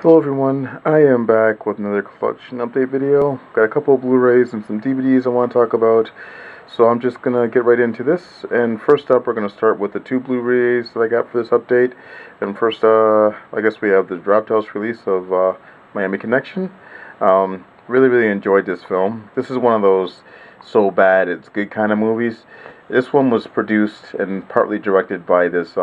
Hello everyone, I am back with another collection update video. Got a couple of Blu-rays and some DVDs I want to talk about. So I'm just going to get right into this. And first up, we're going to start with the two Blu-rays that I got for this update. And first, I guess we have the Drafthouse release of Miami Connection. Really enjoyed this film. This is one of those so bad it's good kind of movies. This one was produced and partly directed by this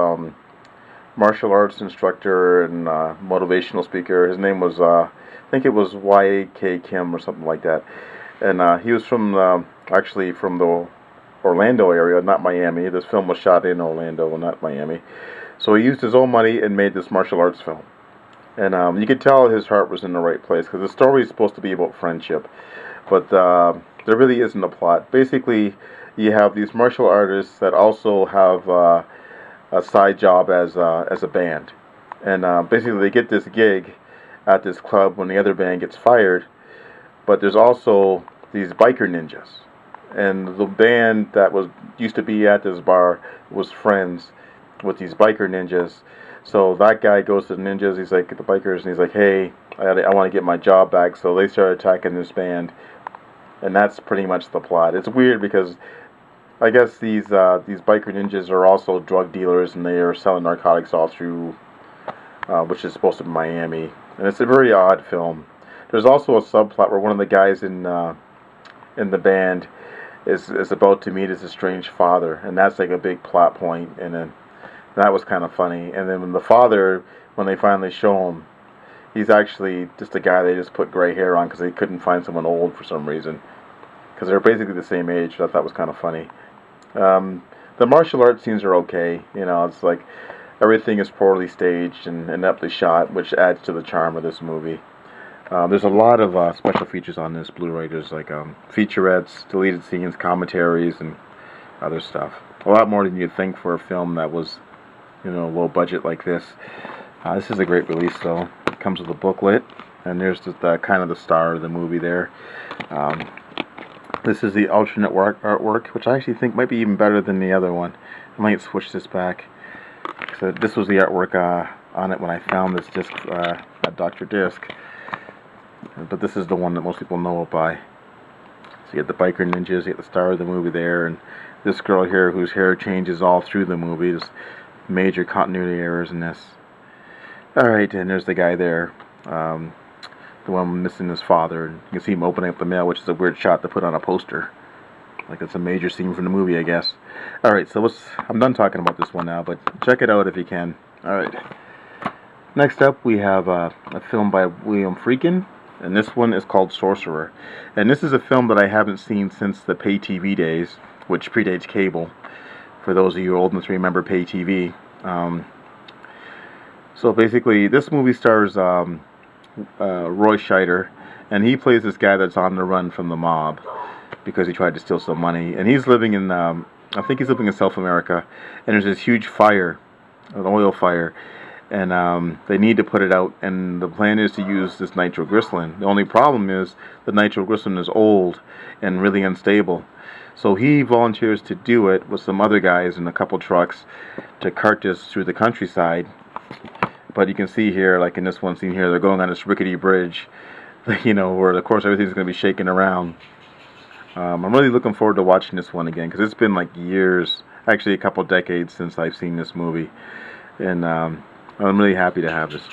martial arts instructor and motivational speaker. His name was, I think it was Y.K. Kim or something like that. And he was from, actually from the Orlando area, not Miami. This film was shot in Orlando, not Miami. So he used his own money and made this martial arts film. And you could tell his heart was in the right place, because the story is supposed to be about friendship. But there really isn't a plot. Basically, you have these martial artists that also have a side job as a band, and basically they get this gig at this club when the other band gets fired. But there's also these biker ninjas, and the band that was used to be at this bar was friends with these biker ninjas. So that guy goes to the ninjas. He's like, the bikers, and he's like, "Hey, I want to get my job back." So they start attacking this band, and that's pretty much the plot. It's weird because I guess these biker ninjas are also drug dealers, and they are selling narcotics all through, which is supposed to be Miami. And it's a very odd film. There's also a subplot where one of the guys in the band is about to meet his estranged father, and that's like a big plot point. And then that was kind of funny. And then when the father, when they finally show him, he's actually just a guy they just put gray hair on because they couldn't find someone old for some reason, because they're basically the same age. So I thought that was kind of funny. The martial arts scenes are okay. You know, it's like everything is poorly staged and ineptly shot, which adds to the charm of this movie. There's a lot of special features on this Blu-ray. There's like featurettes, deleted scenes, commentaries, and other stuff. A lot more than you'd think for a film that was, you know, low budget like this. This is a great release, though. It comes with a booklet, and there's just kind of the star of the movie there. This is the alternate artwork, which I actually think might be even better than the other one. I might switch this back. So this was the artwork on it when I found this disc at Dr. Disc. But this is the one that most people know it by. So you get the biker ninjas, you get the star of the movie there, and this girl here whose hair changes all through the movie. There's major continuity errors in this. Alright, and there's the guy there. The one missing his father, and you can see him opening up the mail, which is a weird shot to put on a poster. Like it's a major scene from the movie, I guess. Alright, so I'm done talking about this one now, but check it out if you can. Alright. Next up, we have a film by William Friedkin, and this one is called Sorcerer. And this is a film that I haven't seen since the pay TV days, which predates cable, for those of you old enough to remember pay TV. So basically, this movie stars Roy Scheider, and he plays this guy that's on the run from the mob because he tried to steal some money, and he's living in I think he's living in South America, and there's this huge fire, an oil fire, and they need to put it out, and the plan is to use this nitroglycerin. The only problem is the nitroglycerin is old and really unstable, so he volunteers to do it with some other guys in a couple trucks to cart this through the countryside. But you can see here, like in this one scene here, they're going on this rickety bridge, you know, where of course everything's going to be shaking around. I'm really looking forward to watching this one again, because it's been like years, actually a couple decades since I've seen this movie. And I'm really happy to have this,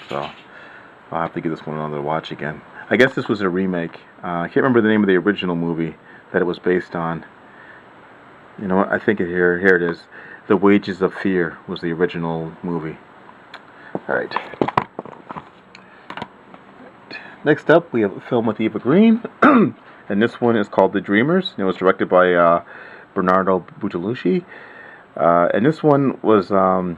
so I'll have to give this one another watch again. I guess this was a remake. I can't remember the name of the original movie that it was based on. You know what, I think here it is. The Wages of Fear was the original movie. Alright. Next up, we have a film with Eva Green, and this one is called The Dreamers. It was directed by Bernardo Bertolucci, and this one was, I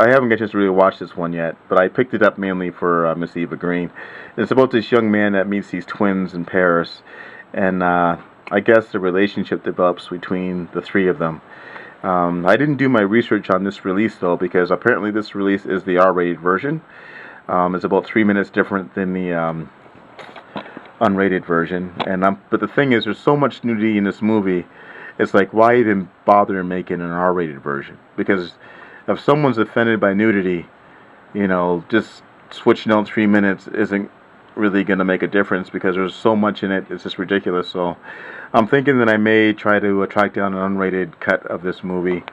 haven't got a chance to really watch this one yet, but I picked it up mainly for Miss Eva Green. It's about this young man that meets these twins in Paris, and I guess the relationship develops between the three of them. I didn't do my research on this release, though, because apparently this release is the R-rated version. It's about 3 minutes different than the unrated version. But the thing is, there's so much nudity in this movie, it's like, why even bother making an R-rated version? Because if someone's offended by nudity, you know, just switching out 3 minutes isn't really going to make a difference because there's so much in it. It's just ridiculous. So I'm thinking that I may try to track down an unrated cut of this movie.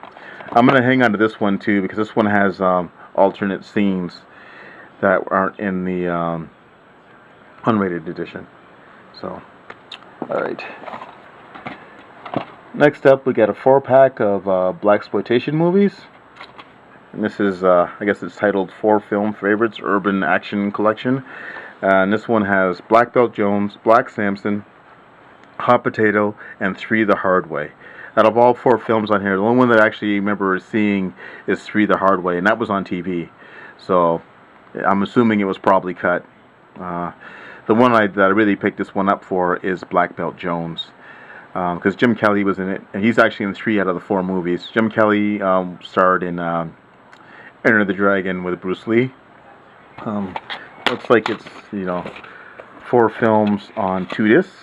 I'm going to hang on to this one too because this one has alternate scenes that aren't in the unrated edition. So, alright. Next up, we got a 4-pack of blaxploitation movies. And this is, I guess it's titled 4 Film Favorites Urban Action Collection. And this one has Black Belt Jones, Black Samson, Hot Potato, and 3 the Hard Way. Out of all 4 films on here, the only one that I actually remember seeing is 3 the Hard Way, and that was on TV. So I'm assuming it was probably cut. The one that I really picked this one up for is Black Belt Jones, because Jim Kelly was in it, and he's actually in 3 out of the 4 movies. Jim Kelly starred in Enter the Dragon with Bruce Lee. Looks like it's 4 films on 2 discs.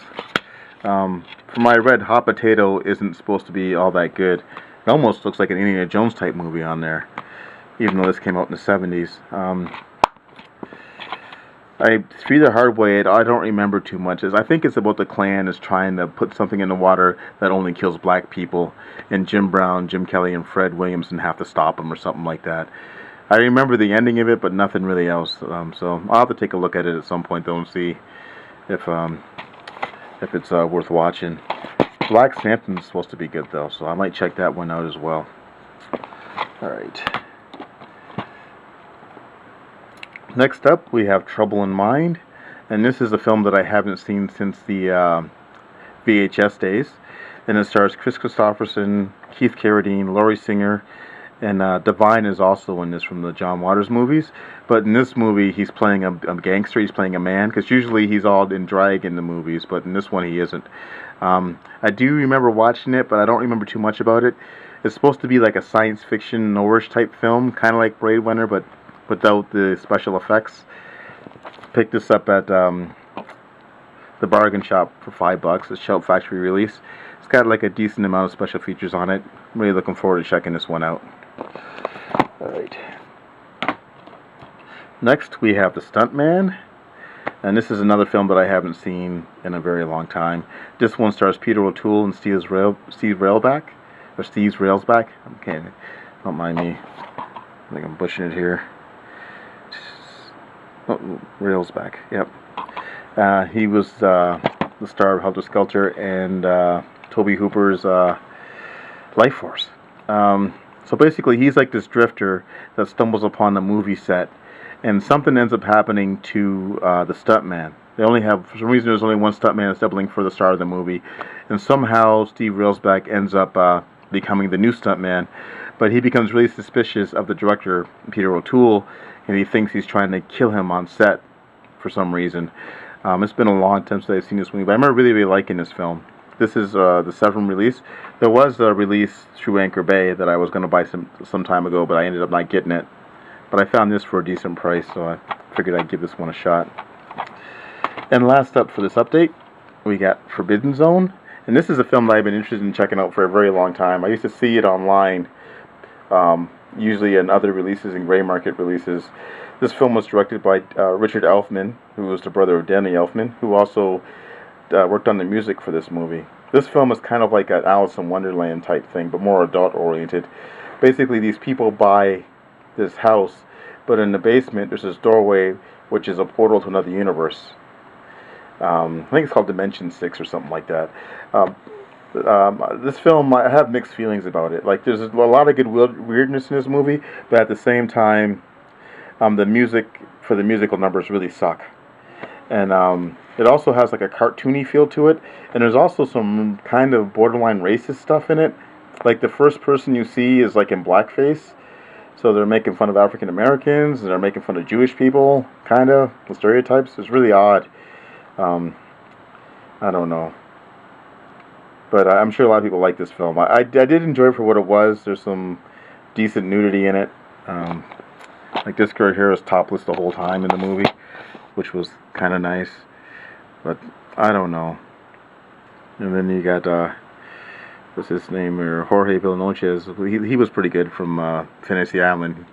From what I read, Hot Potato isn't supposed to be all that good. It almost looks like an Indiana Jones type movie on there, even though this came out in the 70s. 3 the Hard Way, I don't remember too much. I think it's about the Klan is trying to put something in the water that only kills black people, and Jim Brown, Jim Kelly, and Fred Williamson have to stop them or something like that. I remember the ending of it, but nothing really else. So I'll have to take a look at it at some point though and see if it's worth watching. Black Samson's supposed to be good though, so I might check that one out as well. Alright. Next up, we have Trouble in Mind, and this is a film that I haven't seen since the VHS days, and it stars Chris Christopherson, Keith Carradine, Laurie Singer, and Divine is also in this from the John Waters movies. But in this movie, he's playing a gangster. He's playing a man, because usually he's all in drag in the movies, but in this one he isn't. I do remember watching it, but I don't remember too much about it. It's supposed to be like a science fiction noirish type film, kind of like Blade Runner, but without the special effects. Picked this up at the bargain shop for $5. It's Shout Factory release. It's got like a decent amount of special features on it. I'm really looking forward to checking this one out. Alright. Next we have The Stuntman. And this is another film that I haven't seen in a very long time. This one stars Peter O'Toole and Steve Railsback. Okay, don't mind me. I think I'm butchering it here. Oh, Railsback, yep. He was the star of Helter Skelter and Toby Hooper's Life Force. So basically, he's like this drifter that stumbles upon a movie set, and something ends up happening to the stuntman. They only have, for some reason, there's only one stuntman that's doubling for the star of the movie, and somehow Steve Railsback ends up becoming the new stuntman, but he becomes really suspicious of the director, Peter O'Toole, and he thinks he's trying to kill him on set for some reason. It's been a long time since I've seen this movie, but I remember really liking this film. This is the Severin release. There was a release through Anchor Bay that I was going to buy some time ago, but I ended up not getting it. But I found this for a decent price, so I figured I'd give this one a shot. And last up for this update, we got Forbidden Zone. And this is a film that I've been interested in checking out for a very long time. I used to see it online, usually in other releases, in gray market releases. This film was directed by Richard Elfman, who was the brother of Danny Elfman, who also worked on the music for this movie. This film is kind of like an Alice in Wonderland type thing, but more adult-oriented. Basically, these people buy this house, but in the basement there's this doorway which is a portal to another universe. I think it's called Dimension 6 or something like that. This film, I have mixed feelings about it. Like, there's a lot of good weirdness in this movie, but at the same time, the music for the musical numbers really suck. And it also has like a cartoony feel to it, and there's also some kind of borderline racist stuff in it. Like, the first person you see is like in blackface, so they're making fun of African Americans, and they're making fun of Jewish people, kind of, the stereotypes. It's really odd. I don't know. But I'm sure a lot of people like this film. I did enjoy it for what it was. There's some decent nudity in it. Like, this girl here is topless the whole time in the movie, which was kind of nice. But I don't know. And then you got, what's his name, or Jorge Villanoches. He was pretty good from Fantasy Island.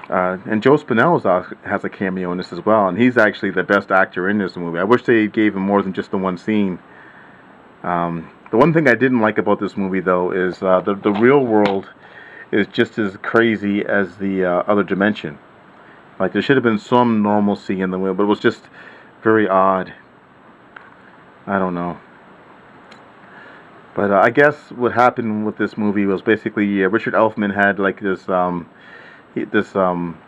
And Joe Spinell has a cameo in this as well, and he's actually the best actor in this movie. I wish they gave him more than just the one scene. The one thing I didn't like about this movie, though, is the real world is just as crazy as the other dimension. Like, there should have been some normalcy in the movie, but it was just very odd. I don't know. But I guess what happened with this movie was basically Richard Elfman had like this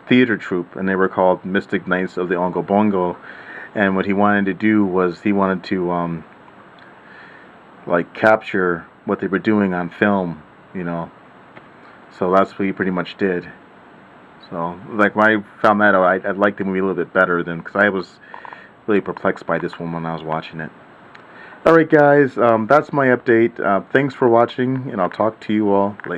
theater troupe, and they were called Mystic Knights of the Ongo Bongo. And what he wanted to do was he wanted to like capture what they were doing on film, you know. So that's what he pretty much did. So like when I found that out, I liked the movie a little bit better than, because I was really perplexed by this one when I was watching it. Alright guys, that's my update. Thanks for watching, and I'll talk to you all later.